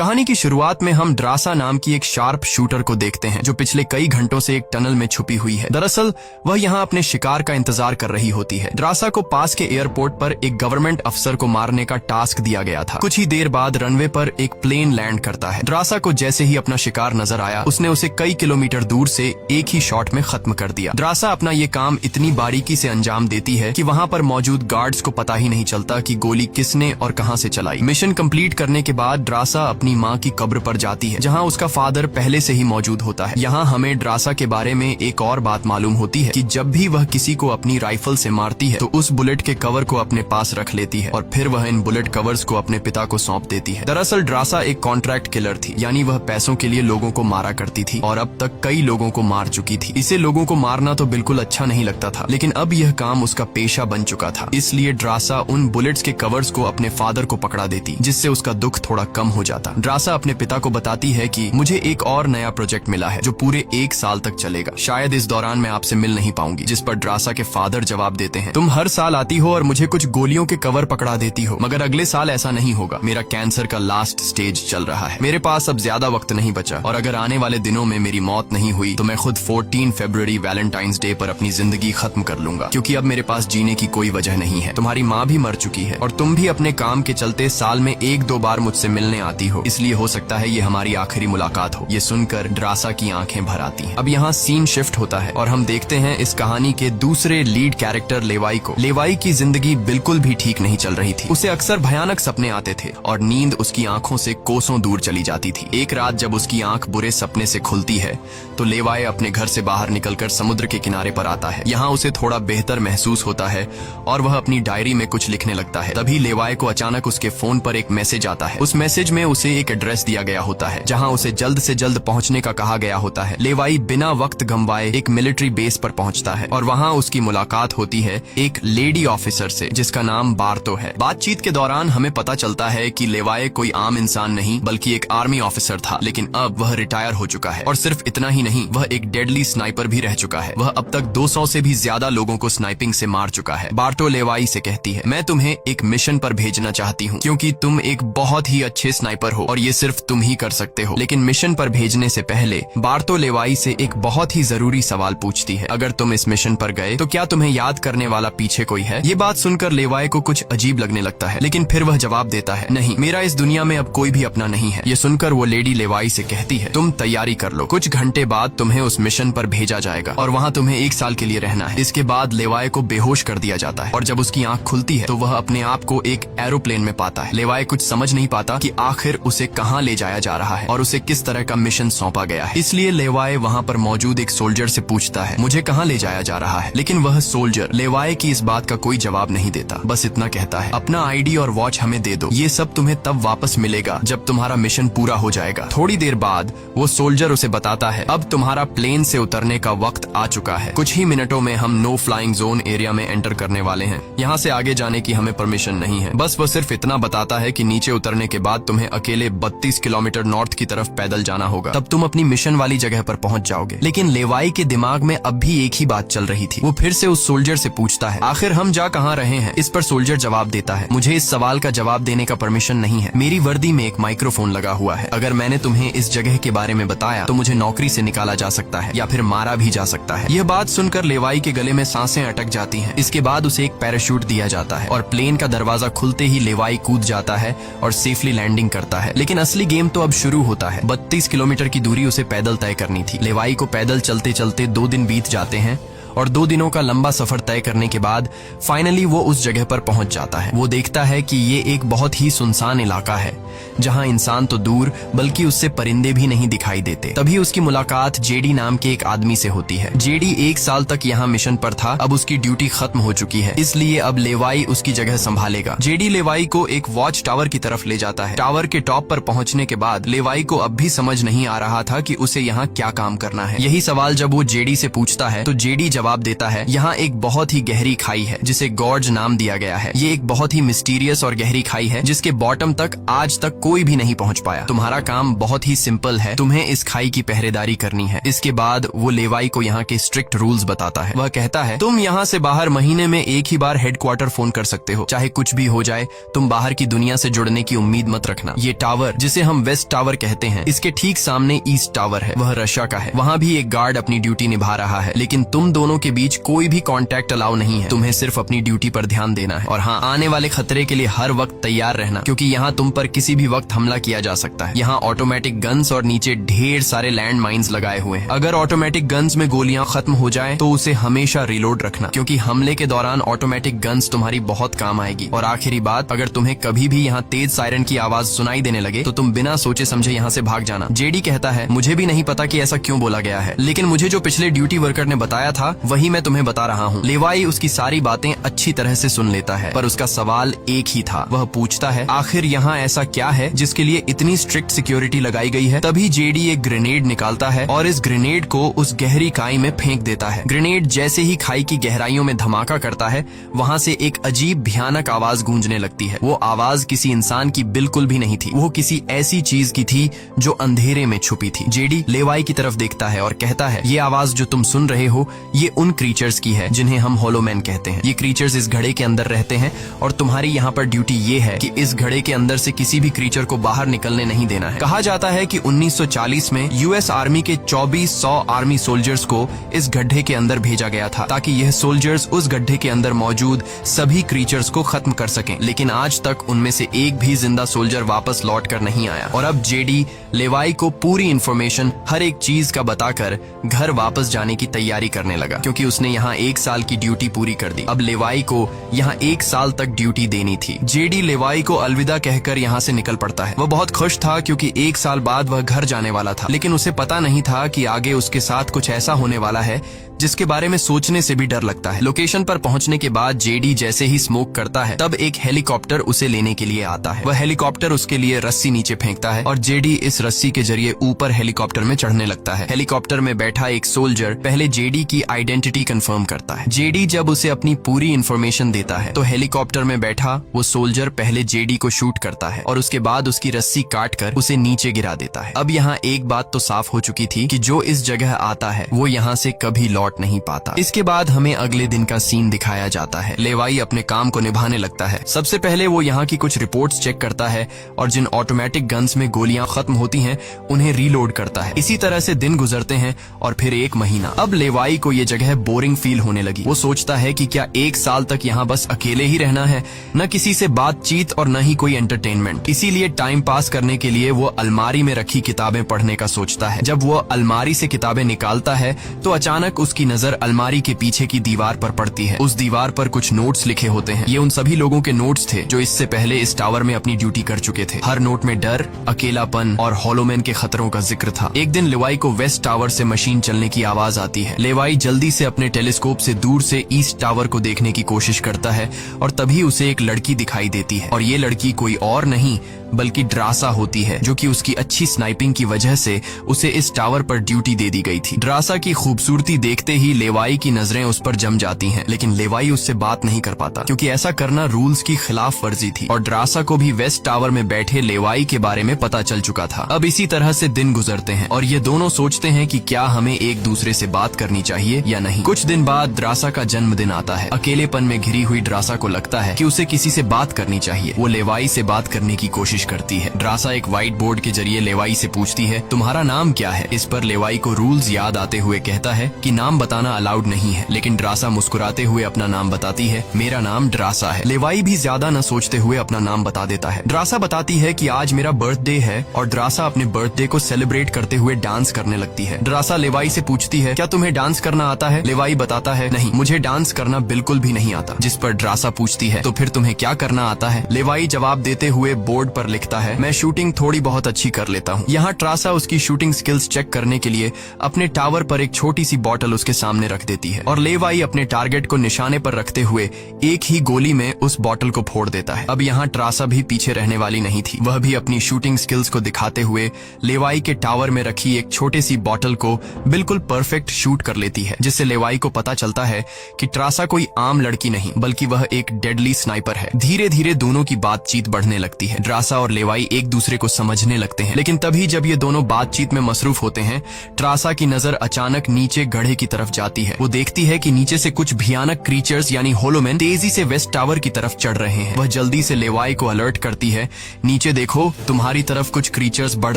कहानी की शुरुआत में हम ड्रासा नाम की एक शार्प शूटर को देखते हैं जो पिछले कई घंटों से एक टनल में छुपी हुई है। दरअसल वह यहाँ अपने शिकार का इंतजार कर रही होती है। ड्रासा को पास के एयरपोर्ट पर एक गवर्नमेंट अफसर को मारने का टास्क दिया गया था। कुछ ही देर बाद रनवे पर एक प्लेन लैंड करता है। ड्रासा को जैसे ही अपना शिकार नजर आया उसने उसे कई किलोमीटर दूर से एक ही शॉट में खत्म कर दिया। ड्रासा अपना ये काम इतनी बारीकी से अंजाम देती है कि वहाँ पर मौजूद गार्ड्स को पता ही नहीं चलता कि गोली किसने और कहाँ से चलाई। मिशन कंप्लीट करने के बाद ड्रासा अपनी माँ की कब्र पर जाती है जहाँ उसका फादर पहले से ही मौजूद होता है। यहाँ हमें ड्रासा के बारे में एक और बात मालूम होती है कि जब भी वह किसी को अपनी राइफल से मारती है तो उस बुलेट के कवर को अपने पास रख लेती है और फिर वह इन बुलेट कवर्स को अपने पिता को सौंप देती है। दरअसल ड्रासा एक कॉन्ट्रैक्ट किलर थी, यानी वह पैसों के लिए लोगों को मारा करती थी और अब तक कई लोगों को मार चुकी थी। इसे लोगों को मारना तो बिल्कुल अच्छा नहीं लगता था, लेकिन अब यह काम उसका पेशा बन चुका था। इसलिए ड्रासा उन बुलेट्स के कवर्स को अपने फादर को पकड़ा देती, जिससे उसका दुख थोड़ा कम हो जाता। ड्रासा अपने पिता को बताती है कि मुझे एक और नया प्रोजेक्ट मिला है जो पूरे 1 साल तक चलेगा। शायद इस दौरान मैं आपसे मिल नहीं पाऊंगी। जिस पर ड्रासा के फादर जवाब देते हैं, तुम हर साल आती हो और मुझे कुछ गोलियों के कवर पकड़ा देती हो, मगर अगले साल ऐसा नहीं होगा। मेरा कैंसर का लास्ट स्टेज चल रहा है, मेरे पास अब ज्यादा वक्त नहीं बचा और अगर आने वाले दिनों में मेरी मौत नहीं हुई तो मैं खुद 14 फरवरी वैलेंटाइंस डे पर अपनी जिंदगी खत्म कर लूंगा, क्योंकि अब मेरे पास जीने की कोई वजह नहीं है। तुम्हारी माँ भी मर चुकी है और तुम भी अपने काम के चलते साल में 1-2 बार मुझसे मिलने आती हो, इसलिए हो सकता है ये हमारी आखिरी मुलाकात हो। ये सुनकर ड्रासा की आंखें भर आती हैं। अब यहाँ सीन शिफ्ट होता है और हम देखते हैं इस कहानी के दूसरे लीड कैरेक्टर लेवाई को। लेवाई की जिंदगी बिल्कुल भी ठीक नहीं चल रही थी। उसे अक्सर भयानक सपने आते थे और नींद उसकी आंखों से कोसों दूर चली जाती थी। एक रात जब उसकी आंख बुरे सपने से खुलती है तो लेवाई अपने घर से बाहर निकलकर समुद्र के किनारे पर आता है। यहाँ उसे थोड़ा बेहतर महसूस होता है और वह अपनी डायरी में कुछ लिखने लगता है। तभी लेवाई को अचानक उसके फोन पर एक मैसेज आता है। उस मैसेज में उसे एक एड्रेस दिया गया होता है जहाँ उसे जल्द से जल्द पहुंचने का कहा गया होता है। लेवाई बिना वक्त गंवाए एक मिलिट्री बेस पर पहुंचता है और वहां उसकी मुलाकात होती है एक लेडी ऑफिसर से जिसका नाम बार्तो है। बातचीत के दौरान हमें पता चलता है कि लेवाई कोई आम इंसान नहीं बल्कि एक आर्मी ऑफिसर था, लेकिन अब वह रिटायर हो चुका है और सिर्फ इतना ही नहीं, वह एक डेडली स्नाइपर भी रह चुका है। वह अब तक 200 से भी ज्यादा लोगों को स्नाइपिंग से मार चुका है। बार्तो लेवाई से कहती है, मैं तुम्हें एक मिशन पर भेजना चाहती हूँ क्योंकि तुम एक बहुत ही अच्छे स्नाइपर हो और ये सिर्फ तुम ही कर सकते हो। लेकिन मिशन पर भेजने से पहले बार्तो लेवाई से एक बहुत ही जरूरी सवाल पूछती है, अगर तुम इस मिशन पर गए तो क्या तुम्हें याद करने वाला पीछे कोई है? ये बात सुनकर लेवाई को कुछ अजीब लगने लगता है, लेकिन फिर वह जवाब देता है, नहीं, मेरा इस दुनिया में अब कोई भी अपना नहीं है। ये सुनकर वो लेडी लेवाई से कहती है, तुम तैयारी कर लो, कुछ घंटे बाद तुम्हें उस मिशन पर भेजा जाएगा और वहाँ तुम्हें 1 साल के लिए रहना है। इसके बाद लेवाई को बेहोश कर दिया जाता है और जब उसकी आंख खुलती है तो वह अपने आप को एक एरोप्लेन में पाता है। लेवाई कुछ समझ नहीं पाता कि आखिर उसे कहाँ ले जाया जा रहा है और उसे किस तरह का मिशन सौंपा गया है। इसलिए लेवाई वहाँ पर मौजूद एक सोल्जर से पूछता है, मुझे कहाँ ले जाया जा रहा है? लेकिन वह सोल्जर लेवाई की इस बात का कोई जवाब नहीं देता, बस इतना कहता है, अपना आईडी और वॉच हमें दे दो, ये सब तुम्हें तब वापस मिलेगा जब तुम्हारा मिशन पूरा हो जाएगा। थोड़ी देर बाद वो सोल्जर उसे बताता है, अब तुम्हारा प्लेन से उतरने का वक्त आ चुका है। कुछ ही मिनटों में हम नो फ्लाइंग जोन एरिया में एंटर करने वाले हैं। यहाँ से आगे जाने की हमें परमिशन नहीं है। बस वह सिर्फ इतना बताता है कि नीचे उतरने के बाद तुम्हें अकेले 32 किलोमीटर नॉर्थ की तरफ पैदल जाना होगा, तब तुम अपनी मिशन वाली जगह पर पहुंच जाओगे। लेकिन लेवाई के दिमाग में अब भी एक ही बात चल रही थी। वो फिर से उस सोल्जर से पूछता है, आखिर हम जा कहाँ रहे हैं? इस पर सोल्जर जवाब देता है, मुझे इस सवाल का जवाब देने का परमिशन नहीं है। मेरी वर्दी में एक माइक्रोफोन लगा हुआ है। अगर मैंने तुम्हें इस जगह के बारे में बताया तो मुझे नौकरी से निकाला जा सकता है या फिर मारा भी जा सकता है। यह बात सुनकर लेवाई के गले में सांसें अटक जाती हैं। इसके बाद उसे एक पैराशूट दिया जाता है और प्लेन का दरवाजा खुलते ही लेवाई कूद जाता है और सेफली लैंडिंग करता है। लेकिन असली गेम तो अब शुरू होता है। 32 किलोमीटर की दूरी उसे पैदल तय करनी थी। लेवाई को पैदल चलते चलते 2 दिन बीत जाते हैं और 2 दिनों का लंबा सफर तय करने के बाद फाइनली वो उस जगह पर पहुंच जाता है। वो देखता है कि ये एक बहुत ही सुनसान इलाका है जहां इंसान तो दूर बल्कि उससे परिंदे भी नहीं दिखाई देते। तभी उसकी मुलाकात जेडी नाम के एक आदमी से होती है। जेडी 1 साल तक यहाँ मिशन पर था, अब उसकी ड्यूटी खत्म हो चुकी है, इसलिए अब लेवाई उसकी जगह संभालेगा। जेडी लेवाई को एक वॉच टावर की तरफ ले जाता है। टावर के टॉप पर पहुंचने के बाद लेवाई को अब भी समझ नहीं आ रहा था कि उसे यहाँ क्या काम करना है। यही सवाल जब वो जेडी से पूछता है तो जेडी जवाब देता है, यहाँ एक बहुत ही गहरी खाई है जिसे गॉर्ज नाम दिया गया है। ये एक बहुत ही मिस्टीरियस और गहरी खाई है जिसके बॉटम तक आज तक कोई भी नहीं पहुंच पाया। तुम्हारा काम बहुत ही सिंपल है, तुम्हें इस खाई की पहरेदारी करनी है। इसके बाद वो लेवाई को यहाँ के स्ट्रिक्ट रूल्स बताता है। वह कहता है, तुम यहाँ से बाहर महीने में एक ही बार हेडक्वार्टर फोन कर सकते हो, चाहे कुछ भी हो जाए। तुम बाहर की दुनिया से जुड़ने की उम्मीद मत रखना। ये टावर, जिसे हम वेस्ट टावर कहते हैं, इसके ठीक सामने ईस्ट टावर है, वह रशिया का है। वहाँ भी एक गार्ड अपनी ड्यूटी निभा रहा है, लेकिन तुम दोनों के बीच कोई भी कांटेक्ट अलाउ नहीं है। तुम्हें सिर्फ अपनी ड्यूटी पर ध्यान देना है और हाँ, आने वाले खतरे के लिए हर वक्त तैयार रहना, क्योंकि यहाँ तुम पर किसी भी वक्त हमला किया जा सकता है। यहाँ ऑटोमेटिक गन्स और नीचे ढेर सारे लैंड माइन्स लगाए हुए हैं। अगर ऑटोमेटिक गन्स में गोलियां खत्म हो जाए तो उसे हमेशा रिलोड रखना, क्योंकि हमले के दौरान ऑटोमेटिक गन्स तुम्हारी बहुत काम आएगी। और आखिरी बात, अगर तुम्हें कभी भी यहाँ तेज सायरन की आवाज सुनाई देने लगे तो तुम बिना सोचे समझे यहाँ से भाग जाना। जेडी कहता है, मुझे भी नहीं पता कि ऐसा क्यों बोला गया है, लेकिन मुझे जो पिछले ड्यूटी वर्कर ने बताया था वही मैं तुम्हें बता रहा हूँ। लेवाई उसकी सारी बातें अच्छी तरह से सुन लेता है, पर उसका सवाल एक ही था। वह पूछता है, आखिर यहाँ ऐसा क्या है जिसके लिए इतनी स्ट्रिक्ट सिक्योरिटी लगाई गई है? तभी जेडी एक ग्रेनेड निकालता है और इस ग्रेनेड को उस गहरी खाई में फेंक देता है। ग्रेनेड जैसे ही खाई की गहराइयों में धमाका करता है, वहाँ से एक अजीब भयानक आवाज गूंजने लगती है। वो आवाज किसी इंसान की बिल्कुल भी नहीं थी, वो किसी ऐसी चीज की थी जो अंधेरे में छुपी थी। जेडी लेवाई की तरफ देखता है और कहता है, ये आवाज जो तुम सुन रहे हो ये उन क्रीचर्स की है जिन्हें हम होलोमैन कहते हैं। ये क्रीचर्स इस घड़े के अंदर रहते हैं और तुम्हारी यहाँ पर ड्यूटी ये है कि इस घड़े के अंदर से किसी भी क्रीचर को बाहर निकलने नहीं देना है। कहा जाता है कि 1940 में यूएस आर्मी के 2400 आर्मी सोल्जर्स को इस गड्ढे के अंदर भेजा गया था ताकि यह सोल्जर्स उस गड्ढे के अंदर मौजूद सभी क्रीचर्स को खत्म कर सकें, लेकिन आज तक उनमें से एक भी जिंदा सोल्जर वापस लौट कर नहीं आया। और अब जेडी लेवाई को पूरी इंफॉर्मेशन हर एक चीज का बताकर घर वापस जाने की तैयारी करने लगा, क्योंकि उसने यहाँ 1 साल की ड्यूटी पूरी कर दी। अब लेवाई को यहाँ 1 साल तक ड्यूटी देनी थी। जेडी लेवाई को अलविदा कहकर यहाँ से निकल पड़ता है। वह बहुत खुश था क्योंकि 1 साल बाद वह घर जाने वाला था, लेकिन उसे पता नहीं था कि आगे उसके साथ कुछ ऐसा होने वाला है जिसके बारे में सोचने से भी डर लगता है। लोकेशन पर पहुंचने के बाद जेडी जैसे ही स्मोक करता है, तब एक हेलीकॉप्टर उसे लेने के लिए आता है। वह हेलीकॉप्टर उसके लिए रस्सी नीचे फेंकता है और जेडी इस रस्सी के जरिए ऊपर हेलीकॉप्टर में चढ़ने लगता है। हेलीकॉप्टर में बैठा एक सोल्जर पहले जेडी की आइडेंटिटी कंफर्म करता है। जेडी जब उसे अपनी पूरी इंफॉर्मेशन देता है तो हेलीकॉप्टर में बैठा वो सोल्जर पहले जेडी को शूट करता है और उसके बाद उसकी रस्सी काट कर उसे नीचे गिरा देता है। अब यहाँ एक बात तो साफ हो चुकी थी कि जो इस जगह आता है वो यहाँ से कभी लौट नहीं पाता। इसके बाद हमें अगले दिन का सीन दिखाया जाता है। लेवाई अपने काम को निभाने लगता है। सबसे पहले वो यहाँ की कुछ रिपोर्ट्स चेक करता है और जिन ऑटोमेटिक गन्स में गोलियां खत्म होती हैं उन्हें रीलोड करता है। इसी तरह से दिन गुजरते हैं और फिर 1 महीना। अब लेवाई को ये जगह बोरिंग फील होने लगी। वो सोचता है कि क्या 1 साल तक यहाँ बस अकेले ही रहना है, न किसी से बातचीत और न ही कोई एंटरटेनमेंट। इसीलिए टाइम पास करने के लिए वो अलमारी में रखी किताबें पढ़ने का सोचता है। जब वो अलमारी से किताबें निकालता है तो अचानक उसकी नजर अलमारी के पीछे की दीवार पर पड़ती है। उस दीवार पर कुछ नोट्स लिखे होते हैं। ये उन सभी लोगों के नोट्स थे जो इससे पहले इस टावर में अपनी ड्यूटी कर चुके थे। हर नोट में डर, अकेलापन और होलोमैन के खतरों का जिक्र था। एक दिन लेवाई को वेस्ट टावर से मशीन चलने की आवाज आती है। लेवाई जल्दी से अपने टेलीस्कोप से दूर से ईस्ट टावर को देखने की कोशिश करता है और तभी उसे एक लड़की दिखाई देती है और ये लड़की कोई और नहीं बल्कि ड्रासा होती है, जो कि उसकी अच्छी स्नाइपिंग की वजह से उसे इस टावर पर ड्यूटी दे दी गई थी। ड्रासा की खूबसूरती देखते ही लेवाई की नजरें उस पर जम जाती हैं, लेकिन लेवाई उससे बात नहीं कर पाता क्योंकि ऐसा करना रूल्स की खिलाफ वर्जी थी और ड्रासा को भी वेस्ट टावर में बैठे लेवाई के बारे में पता चल चुका था। अब इसी तरह से दिन गुजरते हैं और ये दोनों सोचते हैं कि क्या हमें एक दूसरे से बात करनी चाहिए या नहीं। कुछ दिन बाद ड्रासा का जन्मदिन आता है। अकेलेपन में घिरी हुई ड्रासा को लगता है कि उसे किसी से बात करनी चाहिए। वो लेवाई से बात करने की कोशिश करती है। ड्रासा एक व्हाइट बोर्ड के जरिए लेवाई से पूछती है, तुम्हारा नाम क्या है? इस पर लेवाई को रूल्स याद आते हुए कहता है कि नाम बताना अलाउड नहीं है, लेकिन ड्रासा मुस्कुराते हुए अपना नाम बताती है, मेरा नाम ड्रासा है। लेवाई भी ज्यादा न सोचते हुए अपना नाम बता देता है। ड्रासा बताती है कि आज मेरा बर्थडे है और ड्रासा अपने बर्थडे को सेलिब्रेट करते हुए डांस करने लगती है। ड्रासा लेवाई से पूछती है, क्या तुम्हें डांस करना आता है? लेवाई बताता है, नहीं, मुझे डांस करना बिल्कुल भी नहीं आता। जिस पर ड्रासा पूछती है, तो फिर तुम्हें क्या करना आता है? लेवाई जवाब देते हुए बोर्ड पर लिखता है, मैं शूटिंग थोड़ी बहुत अच्छी कर लेता हूँ। यहाँ ड्रासा उसकी शूटिंग स्किल्स चेक करने के लिए अपने टावर पर एक छोटी सी बॉटल उसके सामने रख देती है और लेवाई अपने टारगेट को निशाने पर रखते हुए एक ही गोली में उस बॉटल को फोड़ देता है। अब यहाँ ड्रासा भी पीछे रहने वाली नहीं थी। वह भी अपनी शूटिंग स्किल्स को दिखाते हुए लेवाई के टावर में रखी एक छोटी सी बॉटल को बिल्कुल परफेक्ट शूट कर लेती है, जिससे लेवाई को पता चलता है कि ट्रासा कोई आम लड़की नहीं बल्कि वह एक डेडली स्नाइपर है। धीरे धीरे दोनों की बातचीत बढ़ने लगती है। ट्रासा और लेवाई एक दूसरे को समझने लगते हैं, लेकिन तभी जब ये दोनों बातचीत में मसरूफ होते हैं, ट्रासा की नजर अचानक नीचे गड्ढे की तरफ जाती है। वो देखती है कि नीचे से कुछ भयानक क्रीचर्स यानी होलोमैन तेजी से वेस्ट टावर की तरफ चढ़ रहे हैं। वह जल्दी से लेवाई को अलर्ट करती है, नीचे देखो, तुम्हारी तरफ कुछ क्रीचर्स बढ़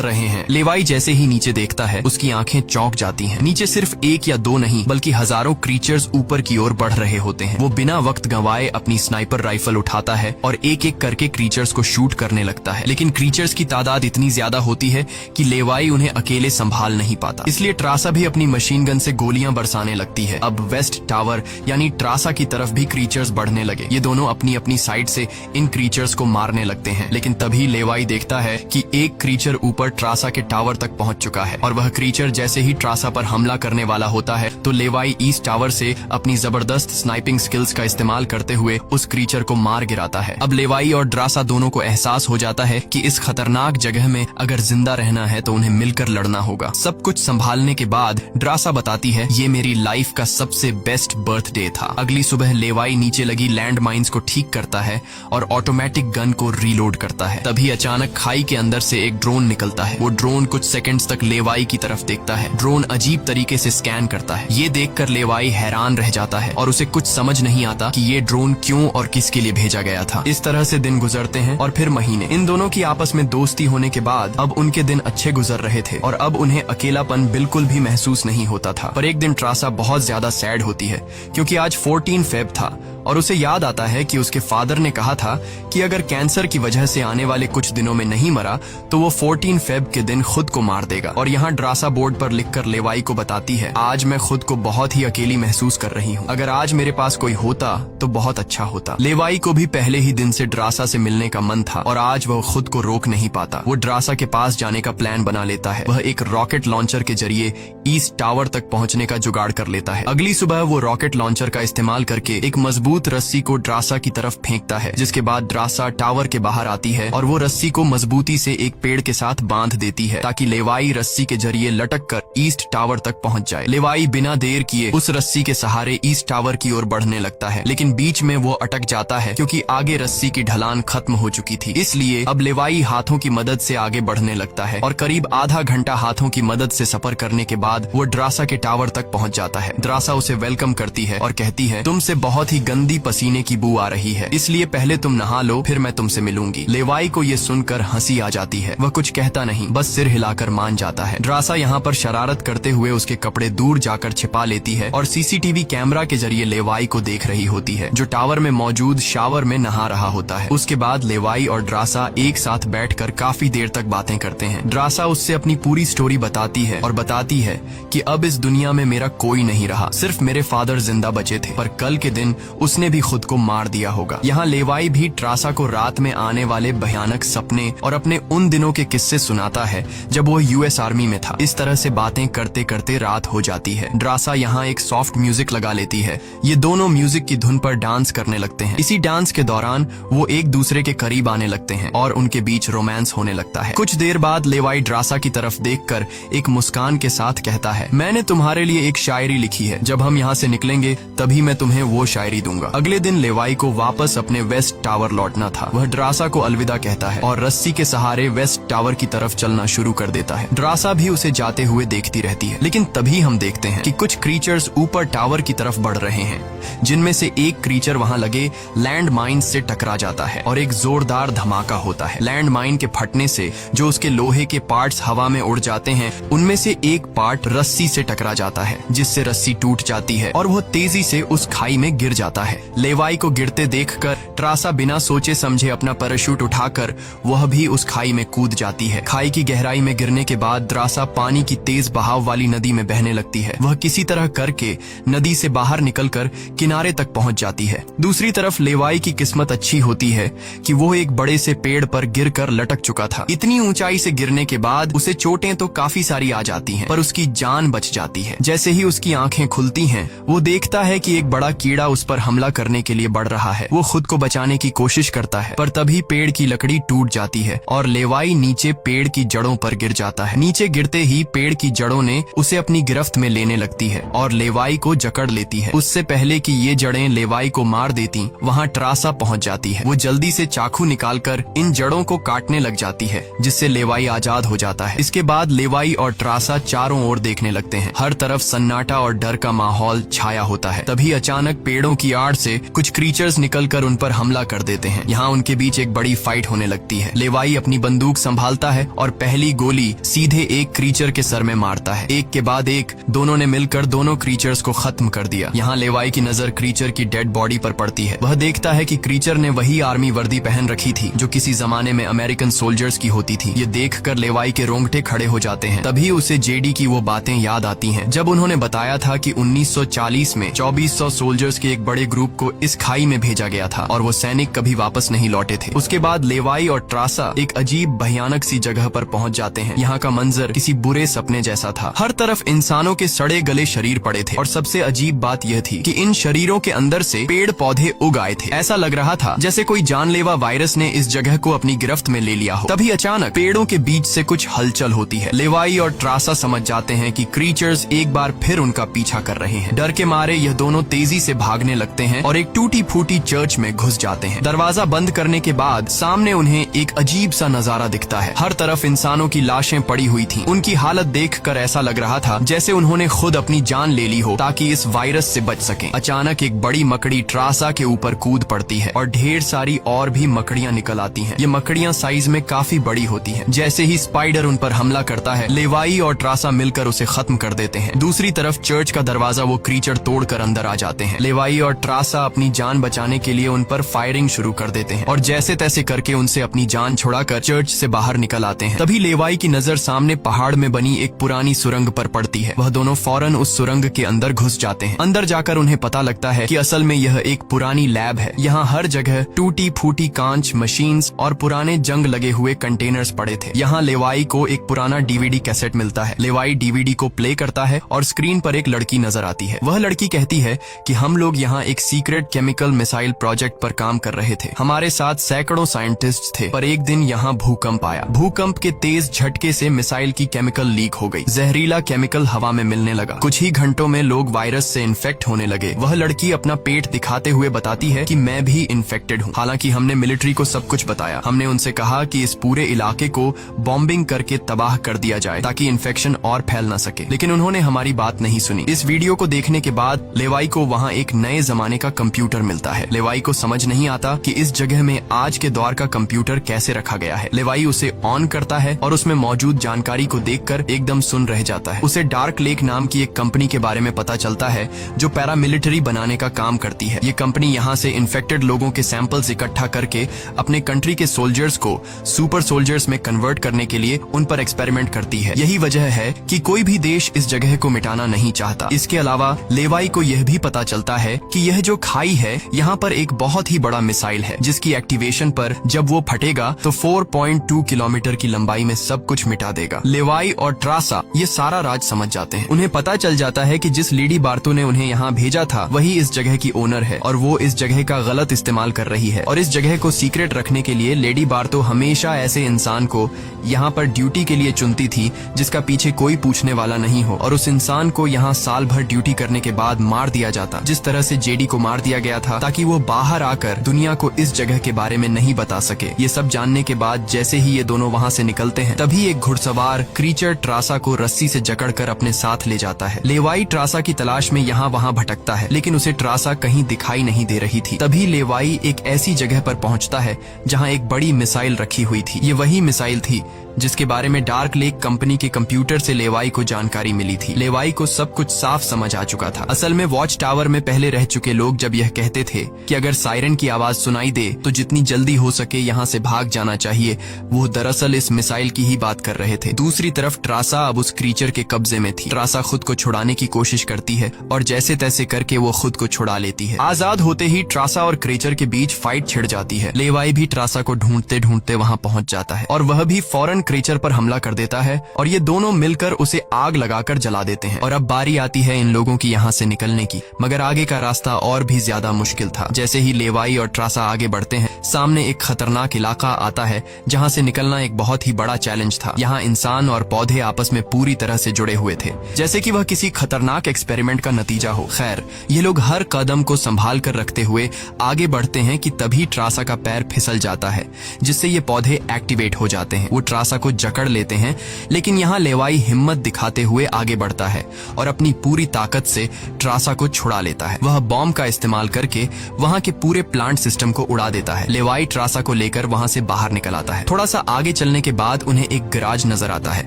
रहे हैं। लेवाई जैसे ही नीचे देखता है, उसकी आंखें चौंक जाती हैं। नीचे सिर्फ एक या दो नहीं बल्कि हजारों क्रीचर्स ऊपर की ओर बढ़ रहे होते हैं। वो बिना वक्त गंवाए अपनी स्नाइपर राइफल उठाता है और एक एक करके क्रीचर्स को शूट करने लगता है, लेकिन क्रीचर्स की तादाद इतनी ज्यादा होती है कि लेवाई उन्हें अकेले संभाल नहीं पाता। इसलिए ट्रासा भी अपनी मशीन गन से गोलियां बरसाने लगती है। अब वेस्ट टावर यानी ट्रासा की तरफ भी क्रीचर्स बढ़ने लगे। ये दोनों अपनी अपनी साइड से इन क्रीचर्स को मारने लगते हैं, लेकिन तभी लेवाई देखता है कि एक क्रीचर ऊपर ट्रासा के टावर तक पहुंच चुका है और वह क्रीचर जैसे ही ट्रासा पर हमला करने वाला होता है तो लेवाई ईस्ट टावर से अपनी जबरदस्त स्नाइपिंग स्किल्स का इस्तेमाल करते हुए उस क्रीचर को मार गिराता है। अब लेवाई और ड्रासा दोनों को एहसास हो जाता है कि इस खतरनाक जगह में अगर जिंदा रहना है तो उन्हें मिलकर लड़ना होगा। सब कुछ संभालने के बाद ड्रासा बताती है, ये मेरी लाइफ का सबसे बेस्ट बर्थडे था। अगली सुबह लेवाई नीचे लगी लैंड माइन्स को ठीक करता है और ऑटोमेटिक गन को रीलोड करता है। तभी अचानक खाई के अंदर से एक ड्रोन निकलता है। वो ड्रोन कुछ सेकंड्स तक लेवाई की तरफ देखता है। ड्रोन अजीब तरीके से स्कैन करता है। ये देखकर लेवाई हैरान रह जाता है और उसे कुछ समझ नहीं आता कि ये ड्रोन क्यों और किसके लिए भेजा गया था। इस तरह से दिन गुजरते हैं और फिर महीने। इन दोनों की आपस में दोस्ती होने के बाद अब उनके दिन अच्छे गुजर रहे थे और अब उन्हें अकेलापन बिल्कुल भी महसूस नहीं होता था। पर एक दिन ट्रासा बहुत ज्यादा सैड होती है क्योंकि आज 14 फेब था और उसे याद आता है कि उसके फादर ने कहा था कि अगर कैंसर की वजह से आने वाले कुछ दिनों में नहीं मरा तो वो 14 फेब के दिन खुद को मार देगा। और यहाँ ड्रासा बोर्ड पर लिखकर लेवाई को बताती है, आज मैं खुद को बहुत ही अकेली महसूस कर रही हूँ। अगर आज मेरे पास कोई होता तो बहुत अच्छा होता। लेवाई को भी पहले ही दिन से ड्रासा से मिलने का मन था और आज वह खुद को रोक नहीं पाता। वो ड्रासा के पास जाने का प्लान बना लेता है। वह एक रॉकेट लॉन्चर के जरिए ईस्ट टावर तक पहुँचने का जुगाड़ कर लेता है। अगली सुबह वो रॉकेट लॉन्चर का इस्तेमाल करके एक मजबूत रस्सी को ड्रासा की तरफ फेंकता है, जिसके बाद ड्रासा टावर के बाहर आती है और वो रस्सी को मजबूती से एक पेड़ के साथ बांध देती है ताकि लेवाई रस्सी के जरिए लटक कर ईस्ट टावर तक पहुंच जाए। लेवाई बिना देर किए उस रस्सी के सहारे ईस्ट टावर की ओर बढ़ने लगता है, लेकिन बीच में वो अटक जाता है क्योंकि आगे रस्सी की ढलान खत्म हो चुकी थी। इसलिए अब लेवाई हाथों की मदद से आगे बढ़ने लगता है और करीब आधा घंटा हाथों की मदद से सफर करने के बाद वो ड्रासा के टावर तक पहुंच जाता है। ड्रासा उसे वेलकम करती है और कहती है, तुमसे बहुत ही गंदी पसीने की बू आ रही है, इसलिए पहले तुम नहा लो, फिर मैं तुमसे मिलूंगी। लेवाई को ये सुनकर हंसी आ जाती है। वह कुछ कहता नहीं, बस सिर हिलाकर मान जाता है। ड्रासा यहाँ पर शरारत करते हुए उसके कपड़े दूर जाकर छिपा लेती है और सीसीटीवी कैमरा के जरिए लेवाई को देख रही होती है, जो टावर में मौजूद शावर में नहा रहा होता है। उसके बाद लेवाई और ड्रासा एक साथ बैठकर काफी देर तक बातें करते हैं। ड्रासा उससे अपनी पूरी स्टोरी बताती है और बताती है कि अब इस दुनिया में मेरा कोई नहीं रहा, सिर्फ मेरे फादर जिंदा बचे थे, पर कल के दिन उसने भी खुद को मार दिया होगा। यहाँ लेवाई भी ट्रासा को रात में आने वाले भयानक सपने और अपने उन दिनों के किस्से सुनाता है जब वो यूएस आर्मी में था। इस तरह से बातें करते करते रात हो जाती है। ड्रासा यहाँ एक सॉफ्ट म्यूजिक लगा लेती है। ये दोनों म्यूजिक की धुन पर डांस करने लगते हैं। इसी डांस के दौरान वो एक दूसरे के करीब आने लगते हैं और उनके बीच रोमांस होने लगता है। कुछ देर बाद लेवाई ड्रासा की तरफ देखकर एक मुस्कान के साथ कहता है, मैंने तुम्हारे लिए एक शायरी लिखी है, जब हम यहाँ से निकलेंगे तभी मैं तुम्हें वो शायरी दूंगा। अगले दिन लेवाई को वापस अपने वेस्ट टावर लौटना था। वह ड्रासा को अलविदा कहता है और रस्सी के सहारे वेस्ट टावर की तरफ चलना शुरू कर देता है। ड्रासा भी उसे जाते हुए देखती रहती है, लेकिन तभी हम देखते हैं कि कुछ क्रीचर्स ऊपर टावर की तरफ बढ़ रहे हैं, जिनमें से एक क्रीचर वहां लगे लैंड माइन से टकरा जाता है और एक जोरदार धमाका होता है। लैंड माइन के फटने से जो उसके लोहे के पार्ट्स हवा में उड़ जाते हैं, उनमें से एक पार्ट रस्सी से टकरा जाता है, जिससे रस्सी टूट जाती है और वो तेजी से उस खाई में गिर जाता है। लेवाई को गिरते देखकर ट्रासा बिना सोचे समझे अपना पैराशूट उठाकर वह भी उस खाई में कूद जाती है। खाई की गहराई में गिरने के बाद ट्रासा पानी की तेज बहाव वाली नदी में बहने लगती है। वह किसी तरह करके नदी से बाहर निकलकर किनारे तक पहुंच जाती है। दूसरी तरफ लेवाई की किस्मत अच्छी होती है कि वो एक बड़े से पेड़ पर गिरकर लटक चुका था। इतनी ऊंचाई से गिरने के बाद उसे चोटें तो काफी सारी आ जाती हैं, पर उसकी जान बच जाती है। जैसे ही उसकी आंखें खुलती हैं, वो देखता है कि एक बड़ा कीड़ा उस पर हमला करने के लिए बढ़ रहा है। वो खुद को बचाने की कोशिश करता है, पर तभी पेड़ की लकड़ी टूट जाती है और लेवाई नीचे पेड़ की जड़ों पर गिर जाता है। नीचे गिरते ही पेड़ की जड़ों ने उसे अपनी गिरफ्त में लेने लगती है और लेवाई को जकड़ लेती है। उससे पहले कि ये जड़ें लेवाई को मार देती, वहाँ ट्रासा पहुँच जाती है। वो जल्दी से चाकू निकालकर इन जड़ों को काटने लग जाती है, जिससे लेवाई आजाद हो जाता है। इसके बाद लेवाई और ट्रासा चारों ओर देखने लगते हैं। हर तरफ सन्नाटा और डर का माहौल छाया होता है। तभी अचानक पेड़ों की आड़ से कुछ क्रीचर्स निकलकर उन पर हमला कर देते हैं। यहाँ उनके बीच एक बड़ी फाइट होने लगती है। लेवाई अपनी बंदूक संभालता है और पहली गोली सीधे एक क्रीचर के सर में मारता है। एक के बाद एक दोनों ने मिलकर दोनों क्रीचर्स को खत्म कर दिया। यहाँ लेवाई की नजर क्रीचर की डेड बॉडी पर पड़ती है। वह देखता है कि क्रीचर ने वही आर्मी वर्दी पहन रखी थी जो किसी जमाने में अमेरिकन सोल्जर्स की होती थी। ये देखकर लेवाई के रोंगटे खड़े हो जाते हैं। तभी उसे जेडी की वो बातें याद आती हैं जब उन्होंने बताया था कि 1940 में 2400 सोल्जर्स के एक बड़े ग्रुप को इस खाई में भेजा गया था और वो सैनिक कभी वापस नहीं लौटे थे। उसके बाद लेवाई और ट्रासा एक अजीब भयानक सी जगह पर पहुंच जाते हैं। यहाँ का मंजर किसी बुरे सपने जैसा था। हर तरफ इंसानों के सड़े गले शरीर पड़े थे और सबसे अजीब बात यह थी कि इन शरीरों के अंदर से पेड़ पौधे उग आए थे। ऐसा लग रहा था जैसे कोई जानलेवा वायरस ने इस जगह को अपनी गिरफ्त में ले लिया हो। तभी अचानक पेड़ों के बीच से कुछ हलचल होती है। लेवाई और ट्रासा समझ जाते हैं कि क्रीचर्स एक बार फिर उनका पीछा कर रहे हैं। डर के मारे यह दोनों तेजी से भागने लगते हैं और एक टूटी फूटी चर्च में घुस जाते हैं। दरवाजा बंद करने के बाद सामने उन्हें एक अजीब सा नजारा दिखता है। हर तरफ इंसानों की लाशें पड़ी हुई थीं। उनकी हालत देखकर ऐसा लग रहा था जैसे उन्होंने खुद अपनी जान ले ली हो ताकि इस वायरस से बच सकें। अचानक एक बड़ी मकड़ी ट्रासा के ऊपर कूद पड़ती है और ढेर सारी और भी मकड़ियां निकल आती हैं। ये मकड़ियां साइज में काफी बड़ी होती हैं। जैसे ही स्पाइडर उन पर हमला करता है, लेवाई और ट्रासा मिलकर उसे खत्म कर देते हैं। दूसरी तरफ चर्च का दरवाजा वो क्रीचर तोड़कर अंदर आ जाते हैं। लेवाई और ट्रासा अपनी जान बचाने के लिए उन पर फायरिंग शुरू कर देते हैं और जैसे तैसे करके उनसे अपनी जान छुड़ाकर चर्च से बाहर निकल आते हैं। तभी लेवाई की नजर सामने पहाड़ में बनी एक पुरानी सुरंग पर पड़ती है। वह दोनों फौरन उस सुरंग के अंदर घुस जाते हैं। अंदर जाकर उन्हें पता लगता है कि असल में यह एक पुरानी लैब है। यहाँ हर जगह टूटी फूटी कांच, मशीन्स और पुराने जंग लगे हुए कंटेनर्स पड़े थे। यहाँ लेवाई को एक पुराना डीवीडी कैसेट मिलता है। लेवाई डीवीडी को प्ले करता है और स्क्रीन पर एक लड़की नजर आती है। वह लड़की कहती है कि हम लोग यहाँ एक सीक्रेट केमिकल मिसाइल प्रोजेक्ट पर काम कर रहे थे। हमारे साथ सैकड़ों साइंटिस्ट थे, पर एक दिन यहाँ भूकंप आया। भूकंप के तेज झटके से मिसाइल की केमिकल लीक हो गई। जहरीला केमिकल हवा में मिलने लगा। कुछ ही घंटों में लोग वायरस से इन्फेक्ट होने लगे। वह लड़की अपना पेट दिखाते हुए बताती है कि मैं भी इन्फेक्टेड हूँ। हालांकि हमने मिलिट्री को सब कुछ बताया। हमने उनसे कहा कि इस पूरे इलाके को बॉम्बिंग करके तबाह कर दिया जाए ताकि इन्फेक्शन और फैल न सके, लेकिन उन्होंने हमारी बात नहीं सुनी। इस वीडियो को देखने के बाद लेवाई को वहाँ एक नए जमाने का कंप्यूटर मिलता है। लेवाई को समझ नहीं आता कि इस जगह में आज के दौर का कंप्यूटर कैसे रखा गया है। लेवाई उसे ऑन करता है और उसमें मौजूद जानकारी को देखकर एकदम सुन रह जाता है। उसे डार्क लेक नाम की एक कंपनी के बारे में पता चलता है जो पैरामिलिट्री बनाने का काम करती है। ये कंपनी यहाँ से इन्फेक्टेड लोगों के सैंपल्स इकट्ठा करके अपने कंट्री के सोल्जर्स को सुपर सोल्जर्स में कन्वर्ट करने के लिए उन पर एक्सपेरिमेंट करती है। यही वजह है कि कोई भी देश इस जगह को मिटाना नहीं चाहता। इसके अलावा लेवाई को यह भी पता चलता है कि यह जो खाई है यहाँ पर एक बहुत ही बड़ा मिसाइल है जिसकी एक्टिवेशन पर जब वो फटेगा तो 4.2 किलोमीटर की लंबाई में सब कुछ मिटा देगा। लेवाई और ट्रासा ये सारा राज समझ जाते हैं। उन्हें पता चल जाता है कि जिस लेडी बार्तो ने उन्हें यहाँ भेजा था वही इस जगह की ओनर है और वो इस जगह का गलत इस्तेमाल कर रही है। और इस जगह को सीक्रेट रखने के लिए लेडी बार्तो हमेशा ऐसे इंसान को यहाँ पर ड्यूटी के लिए चुनती थी जिसका पीछे कोई पूछने वाला नहीं हो, और उस इंसान को यहाँ साल भर ड्यूटी करने के बाद मार दिया जाता, जिस तरह से जेडी को मार दिया गया था, ताकि वो बाहर आकर दुनिया को इस जगह के बारे में नहीं बता सके। ये सब जानने के बाद जैसे ही ये दोनों वहाँ से निकलते हैं, तभी एक घुड़सवार क्रीचर ट्रासा को रस्सी से जकड़कर अपने साथ ले जाता है। लेवाई ट्रासा की तलाश में यहाँ वहाँ भटकता है, लेकिन उसे ट्रासा कहीं दिखाई नहीं दे रही थी। तभी लेवाई एक ऐसी जगह पर पहुँचता है जहाँ एक बड़ी मिसाइल रखी हुई थी। ये वही मिसाइल थी जिसके बारे में डार्क लेक कंपनी के कंप्यूटर से लेवाई को जानकारी मिली थी। लेवाई को सब कुछ साफ समझ आ चुका था। असल में वॉच टावर में पहले रह चुके लोग जब यह कहते थे कि अगर सायरन की आवाज सुनाई दे तो जितनी जल्दी हो सके यहाँ से भाग जाना चाहिए, वो दरअसल इस मिसाइल की ही बात कर रहे थे। दूसरी तरफ ट्रासा अब उस क्रीचर के कब्जे में थी। ट्रासा खुद को छुड़ाने की कोशिश करती है और जैसे तैसे करके वो खुद को छुड़ा लेती है। आजाद होते ही ट्रासा और क्रीचर के बीच फाइट छिड़ जाती है। लेवाई भी ट्रासा को ढूंढते ढूंढते वहाँ पहुँच जाता है और वह भी फौरन क्रीचर पर हमला कर देता है और ये दोनों मिलकर उसे आग लगाकर जला देते हैं। और अब बारी आती है इन लोगों की यहाँ से निकलने की, मगर आगे का रास्ता और भी ज्यादा मुश्किल था। जैसे ही लेवाई लेवाई और ट्रासा आगे बढ़ते हैं, सामने एक खतरनाक इलाका आता है जहां से निकलना एक बहुत ही बड़ा चैलेंज था। यहाँ इंसान और पौधे आपस में पूरी तरह से जुड़े हुए थे, जैसे कि वह किसी खतरनाक एक्सपेरिमेंट का नतीजा हो। खैर, ये लोग हर कदम को संभाल कर रखते हुए आगे बढ़ते हैं कि तभी ट्रासा का पैर फिसल जाता है, जिससे ये पौधे एक्टिवेट हो जाते हैं। वो ट्रासा को जकड़ लेते हैं, लेकिन यहाँ लेवाई हिम्मत दिखाते हुए आगे बढ़ता है और अपनी पूरी ताकत से ट्रासा को छुड़ा लेता है। वह बॉम्ब का इस्तेमाल करके वहाँ के पूरे प्लांट सिस्टम को उड़ा देता है। लेवाई ट्रासा को लेकर वहाँ से बाहर निकल आता है। थोड़ा सा आगे चलने के बाद उन्हें एक गैराज नजर आता है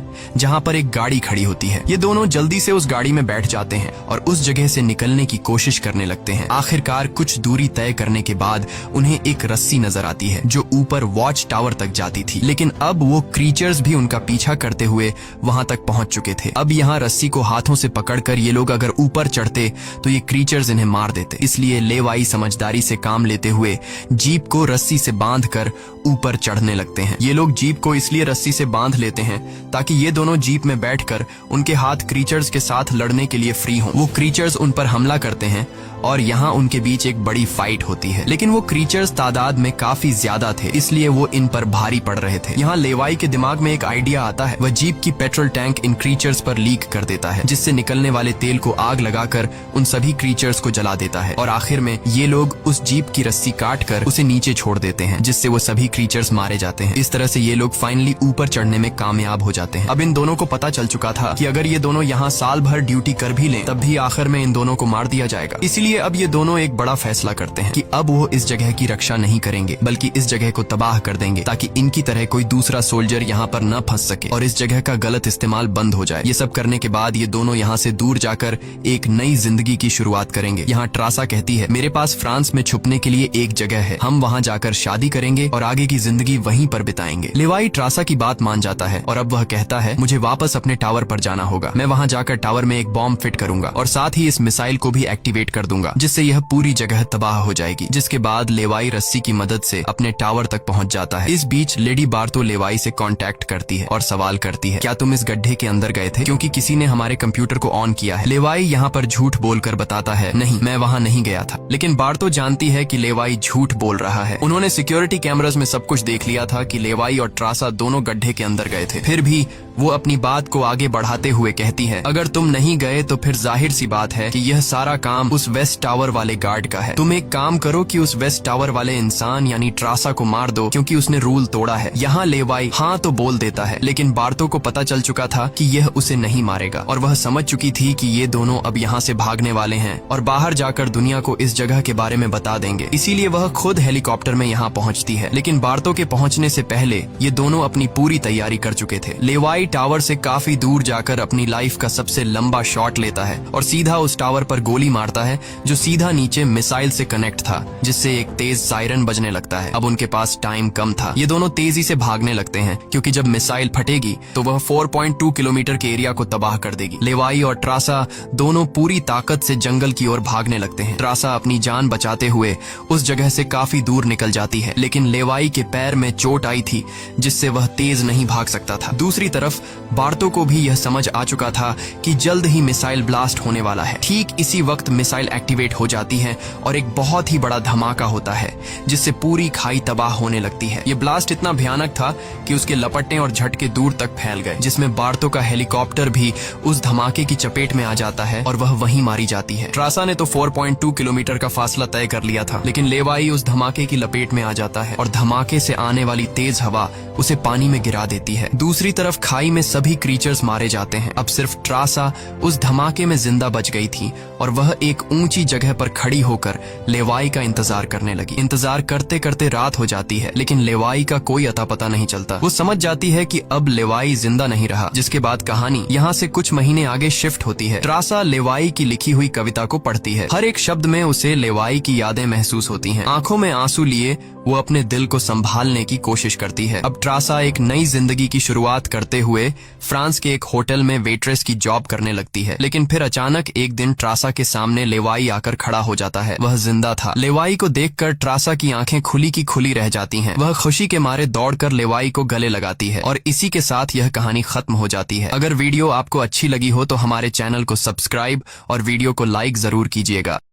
जहाँ पर एक गाड़ी खड़ी होती है। ये दोनों जल्दी से उस गाड़ी में बैठ जाते हैं और उस जगह से निकलने की कोशिश करने लगते हैं। आखिरकार कुछ दूरी तय करने के बाद उन्हें एक रस्सी नजर आती है जो ऊपर वॉच टावर तक जाती थी, लेकिन अब वो क्रीचर्स भी उनका पीछा करते हुए वहां तक पहुंच चुके थे। अब यहाँ रस्सी को हाथों से पकड़कर ये लोग अगर ऊपर चढ़ते तो ये क्रीचर्स इन्हें मार देते। इसलिए लेवाई समझदारी से काम लेते हुए जीप को रस्सी से बांधकर ऊपर चढ़ने लगते हैं। ये लोग जीप को इसलिए रस्सी से बांध लेते हैं ताकि ये दोनों जीप में बैठकर उनके हाथ क्रीचर्स के साथ लड़ने के लिए फ्री हों। वो क्रीचर्स उन पर हमला करते हैं और यहाँ उनके बीच एक बड़ी फाइट होती है, लेकिन वो क्रीचर्स तादाद में काफी ज्यादा थे, इसलिए वो इन पर भारी पड़ रहे थे। यहाँ लेवाई के दिमाग में एक आइडिया आता है। वह जीप की पेट्रोल टैंक इन क्रीचर्स पर लीक कर देता है, जिससे निकलने वाले तेल को आग लगाकर उन सभी क्रीचर्स को जला देता है और आखिर में ये लोग उस जीप की रस्सी काटकर उसे नीचे छोड़ देते हैं, जिससे वो सभी क्रीचर्स मारे जाते हैं। इस तरह से ये लोग फाइनली ऊपर चढ़ने में कामयाब हो जाते हैं। अब इन दोनों को पता चल चुका था कि अगर ये दोनों यहाँ साल भर ड्यूटी कर भी लें तब भी आखिर में इन दोनों को मार दिया जाएगा। इसलिए अब ये दोनों एक बड़ा फैसला करते हैं कि अब वो इस जगह की रक्षा नहीं करेंगे बल्कि इस जगह को तबाह कर देंगे, ताकि इनकी तरह कोई दूसरा सोल्जर यहाँ पर न फंस सके और इस जगह का गलत इस्तेमाल बंद हो जाए। ये सब करने के बाद ये दोनों यहाँ से दूर जाकर एक नई जिंदगी की शुरुआत करेंगे। यहाँ ट्रासा कहती है, मेरे पास फ्रांस में छुपने के लिए एक जगह है, हम वहाँ जाकर शादी करेंगे और आगे की जिंदगी वहीं पर बिताएंगे। लेवाई ट्रासा की बात मान जाता है और अब वह कहता है, मुझे वापस अपने टावर पर जाना होगा। मैं वहाँ जाकर टावर में एक बॉम्ब फिट करूंगा और साथ ही इस मिसाइल को भी एक्टिवेट कर दूंगा, जिससे यह पूरी जगह तबाह हो जाएगी। जिसके बाद लेवाई रस्सी की मदद से अपने टावर तक पहुंच जाता है। इस बीच लेडी बार्तो लेवाई से कांटेक्ट करती है और सवाल करती है, क्या तुम इस गड्ढे के अंदर गए थे, क्योंकि किसी ने हमारे कंप्यूटर को ऑन किया है। लेवाई यहाँ पर झूठ बोलकर बताता है, नहीं, मैं वहाँ नहीं गया था। लेकिन बार्तो जानती है कि लेवाई झूठ बोल रहा है। उन्होंने सिक्योरिटी कैमरास में सब कुछ देख लिया था कि लेवाई और ट्रासा दोनों गड्ढे के अंदर गए थे। फिर भी वो अपनी बात को आगे बढ़ाते हुए कहती है, अगर तुम नहीं गए तो फिर जाहिर सी बात है कि यह सारा काम उस वेस्ट टावर वाले गार्ड का है। तुम एक काम करो कि उस वेस्ट टावर वाले इंसान यानी ट्रासा को मार दो, क्योंकि उसने रूल तोड़ा है। यहाँ लेवाई हाँ तो बोल देता है, लेकिन बार्तो को पता चल चुका था कि यह उसे नहीं मारेगा और वह समझ चुकी थी कि ये दोनों अब यहाँ से भागने वाले हैं और बाहर जाकर दुनिया को इस जगह के बारे में बता देंगे। इसीलिए वह खुद हेलीकॉप्टर में यहाँ पहुँचती है, लेकिन बार्तो के पहुँचने से पहले ये दोनों अपनी पूरी तैयारी कर चुके थे। लेवाई टावर से काफी दूर जाकर अपनी लाइफ का सबसे लंबा शॉट लेता है और सीधा उस टावर पर गोली मारता है जो सीधा नीचे मिसाइल से कनेक्ट था, जिससे एक तेज सायरन बजने लगता है। अब उनके पास टाइम कम था। ये दोनों तेजी से भागने लगते हैं क्योंकि जब मिसाइल फटेगी तो वह 4.2 किलोमीटर के एरिया को तबाह कर देगी। लेवाई और ट्रासा दोनों पूरी ताकत से जंगल की ओर भागने लगते हैं। ट्रासा अपनी जान बचाते हुए उस जगह से काफी दूर निकल जाती है, लेकिन लेवाई के पैर में चोट आई थी जिससे वह तेज नहीं भाग सकता था। दूसरी तरफ बार्तो को भी यह समझ आ चुका था कि जल्द ही मिसाइल ब्लास्ट होने वाला है। ठीक इसी वक्त मिसाइल एक्टिवेट हो जाती है और एक बहुत ही बड़ा धमाका होता है जिससे पूरी खाई तबाह होने लगती है। ये ब्लास्ट इतना भयानक था कि उसके लपटने और झटके दूर तक फैल गए, जिसमें बार्तो का हेलीकॉप्टर भी उस धमाके की चपेट में आ जाता है और वह वहीं मारी जाती है। ट्रासा ने तो 4.2 किलोमीटर का फासला तय कर लिया था, लेकिन लेवाई उस धमाके की लपेट में आ जाता है और धमाके से आने वाली तेज हवा उसे पानी में गिरा देती है। दूसरी तरफ खाई में सभी क्रीचर्स मारे जाते हैं। अब सिर्फ ट्रासा उस धमाके में जिंदा बच गई थी और वह एक ऊंची जगह पर खड़ी होकर लेवाई का इंतजार करने लगी। इंतजार करते करते रात हो जाती है, लेकिन लेवाई का कोई अता पता नहीं चलता। वो समझ जाती है कि अब लेवाई जिंदा नहीं रहा, जिसके बाद कहानी यहाँ से कुछ महीने आगे शिफ्ट होती है। ट्रासा लेवाई की लिखी हुई कविता को पढ़ती है। हर एक शब्द में उसे लेवाई की यादें महसूस होती हैं। आंखों में आंसू लिए वो अपने दिल को संभालने की कोशिश करती है। अब ट्रासा एक नई जिंदगी की शुरुआत करते हुए फ्रांस के एक होटल में वेट्रेस की जॉब करने लगती है, लेकिन फिर अचानक एक दिन ट्रासा के सामने लेवाई आकर खड़ा हो जाता है। वह जिंदा था। लेवाई को देखकर ट्रासा की आंखें खुली की खुली रह जाती हैं। वह खुशी के मारे दौड़कर लेवाई को गले लगाती है और इसी के साथ यह कहानी खत्म हो जाती है। अगर वीडियो आपको अच्छी लगी हो तो हमारे चैनल को सब्सक्राइब और वीडियो को लाइक जरूर कीजिएगा।